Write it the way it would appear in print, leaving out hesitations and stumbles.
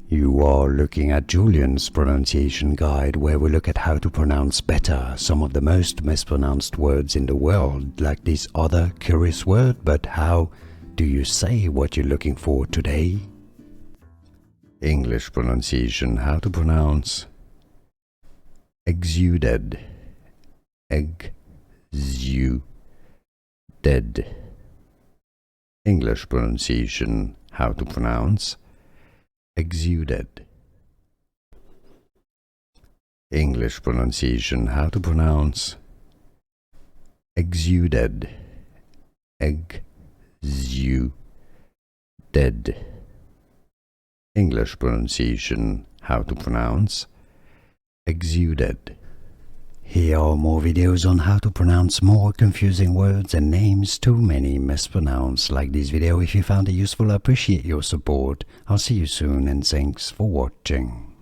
You are looking at Julian's pronunciation guide, where we look at how to pronounce better some of the most mispronounced words in the world, like this other curious word. But how do you say what you're looking for today? English pronunciation, how to pronounce exuded, exuded. English pronunciation, how to pronounce exuded. English pronunciation, how to pronounce exuded, exuded. English pronunciation, how to pronounce exuded. Here are more videos on how to pronounce more confusing words and names too many mispronounced. Like this video if you found it useful. I appreciate your support. I'll see you soon and thanks for watching.